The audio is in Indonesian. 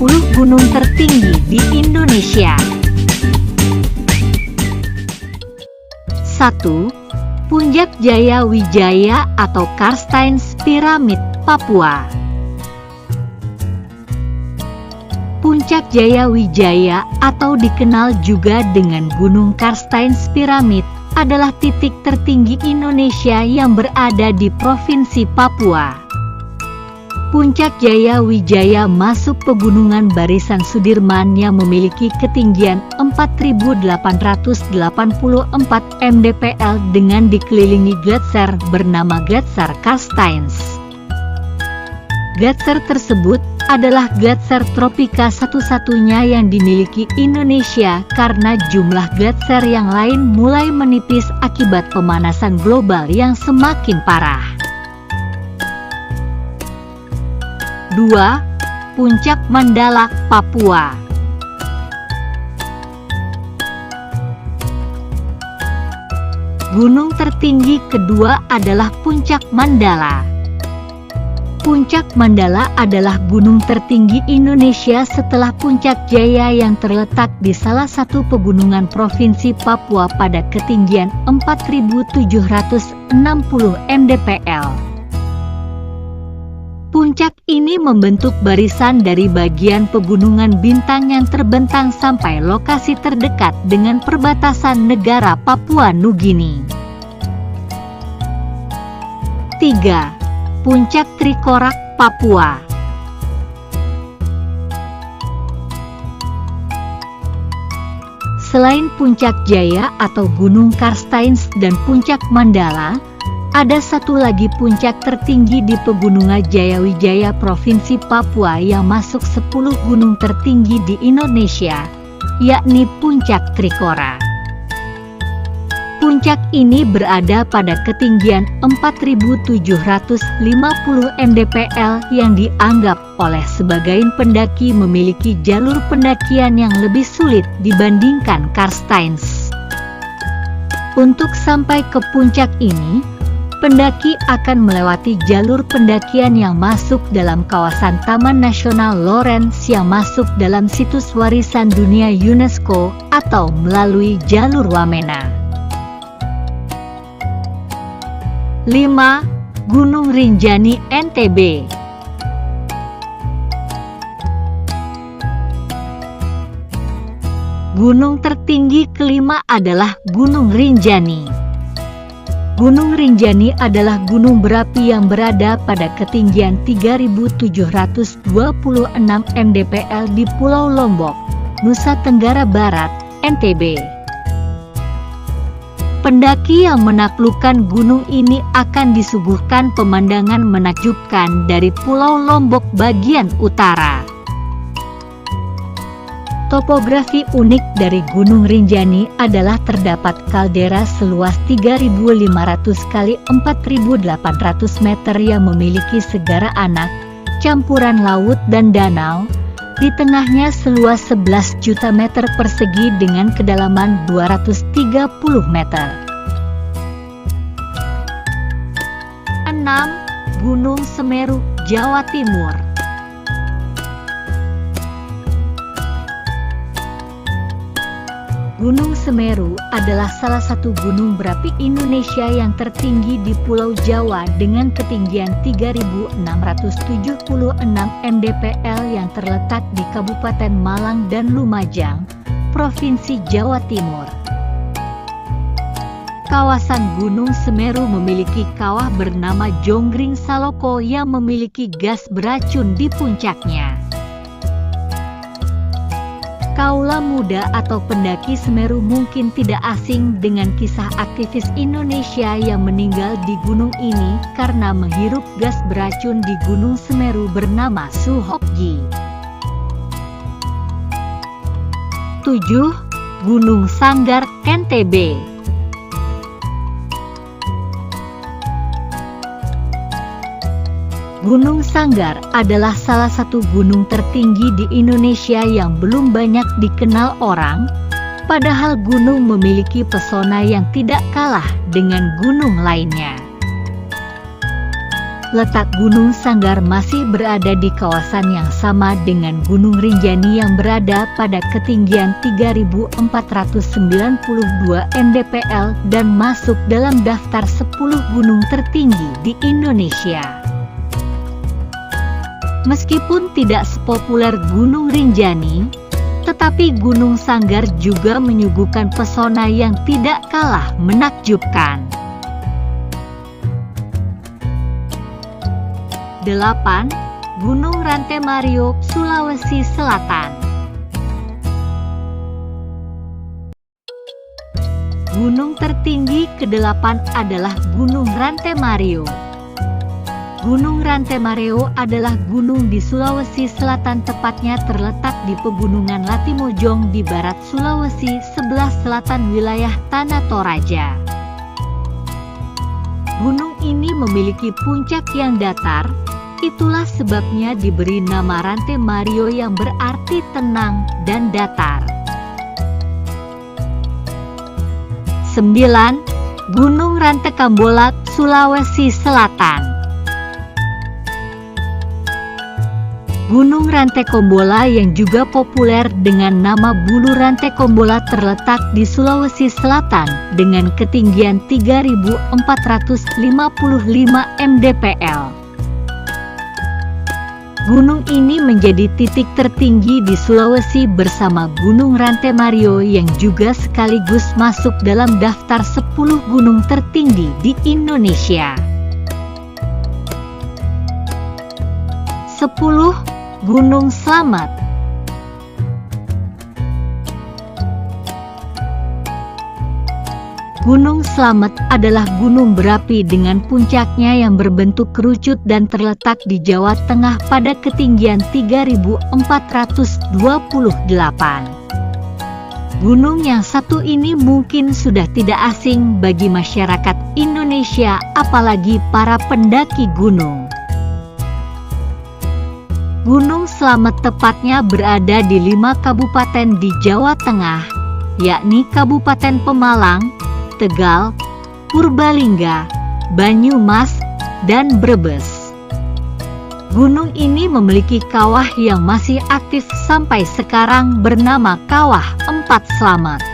gunung tertinggi di Indonesia. 1. Puncak Jaya Wijaya atau Karstens Piramid, Papua. Puncak Jaya Wijaya atau dikenal juga dengan Gunung Karstens Piramid adalah titik tertinggi Indonesia yang berada di Provinsi Papua. Puncak Jaya Wijaya masuk pegunungan Barisan Sudirman yang memiliki ketinggian 4.884 mdpl dengan dikelilingi gletser bernama Gletser Karstens. Gletser tersebut adalah gletser tropika satu-satunya yang dimiliki Indonesia karena jumlah gletser yang lain mulai menipis akibat pemanasan global yang semakin parah. 2. Puncak Mandala, Papua. Gunung tertinggi kedua adalah Puncak Mandala. Puncak Mandala adalah gunung tertinggi Indonesia setelah Puncak Jaya yang terletak di salah satu pegunungan Provinsi Papua pada ketinggian 4.760 mdpl. Puncak ini membentuk barisan dari bagian pegunungan Bintang yang terbentang sampai lokasi terdekat dengan perbatasan negara Papua Nugini. 3. Puncak Trikorak, Papua. Selain Puncak Jaya atau Gunung Karstens dan Puncak Mandala, ada satu lagi puncak tertinggi di Pegunungan Jayawijaya Provinsi Papua yang masuk 10 gunung tertinggi di Indonesia, yakni Puncak Trikora. Puncak ini berada pada ketinggian 4.750 mdpl yang dianggap oleh sebagian pendaki memiliki jalur pendakian yang lebih sulit dibandingkan Karstens. Untuk sampai ke puncak ini, pendaki akan melewati jalur pendakian yang masuk dalam kawasan Taman Nasional Lorentz yang masuk dalam situs warisan dunia UNESCO atau melalui jalur Wamena. 5. Gunung Rinjani, NTB. Gunung tertinggi kelima adalah Gunung Rinjani. Gunung Rinjani adalah gunung berapi yang berada pada ketinggian 3.726 mdpl di Pulau Lombok, Nusa Tenggara Barat, NTB. Pendaki yang menaklukkan gunung ini akan disuguhkan pemandangan menakjubkan dari Pulau Lombok bagian utara. Topografi unik dari Gunung Rinjani adalah terdapat kaldera seluas 3.500 x 4.800 meter yang memiliki segara anak, campuran laut dan danau. Di tengahnya seluas 11 juta meter persegi dengan kedalaman 230 meter. 6. Gunung Semeru, Jawa Timur. Gunung Semeru adalah salah satu gunung berapi Indonesia yang tertinggi di Pulau Jawa dengan ketinggian 3.676 mdpl yang terletak di Kabupaten Malang dan Lumajang, Provinsi Jawa Timur. Kawasan Gunung Semeru memiliki kawah bernama Jonggring Saloko yang memiliki gas beracun di puncaknya. Kaula muda atau pendaki Semeru mungkin tidak asing dengan kisah aktivis Indonesia yang meninggal di gunung ini karena menghirup gas beracun di Gunung Semeru bernama Suhokji. 7. Gunung Sanggar, NTB. Gunung Sanggar adalah salah satu gunung tertinggi di Indonesia yang belum banyak dikenal orang, padahal gunung memiliki pesona yang tidak kalah dengan gunung lainnya. Letak Gunung Sanggar masih berada di kawasan yang sama dengan Gunung Rinjani yang berada pada ketinggian 3.492 mdpl dan masuk dalam daftar 10 gunung tertinggi di Indonesia. Meskipun tidak sepopuler Gunung Rinjani, tetapi Gunung Sanggar juga menyuguhkan pesona yang tidak kalah menakjubkan. 8. Gunung Rantemario, Sulawesi Selatan. Gunung tertinggi ke-8 adalah Gunung Rantemario. Gunung Rantemario adalah gunung di Sulawesi Selatan, tepatnya terletak di Pegunungan Latimojong di barat Sulawesi sebelah selatan wilayah Tanah Toraja. Gunung ini memiliki puncak yang datar. Itulah sebabnya diberi nama Rantemario yang berarti tenang dan datar. 9. Gunung Rantekambolat, Sulawesi Selatan. Gunung Rantekombola yang juga populer dengan nama Bulu Rantekombola terletak di Sulawesi Selatan dengan ketinggian 3.455 mdpl. Gunung ini menjadi titik tertinggi di Sulawesi bersama Gunung Rantemario yang juga sekaligus masuk dalam daftar 10 gunung tertinggi di Indonesia. 10. Gunung Slamet. Gunung Slamet adalah gunung berapi dengan puncaknya yang berbentuk kerucut dan terletak di Jawa Tengah pada ketinggian 3.428. Gunung yang satu ini mungkin sudah tidak asing bagi masyarakat Indonesia, apalagi para pendaki gunung. Gunung Slamet tepatnya berada di 5 kabupaten di Jawa Tengah, yakni Kabupaten Pemalang, Tegal, Purbalingga, Banyumas, dan Brebes. Gunung ini memiliki kawah yang masih aktif sampai sekarang bernama Kawah Empat Slamet.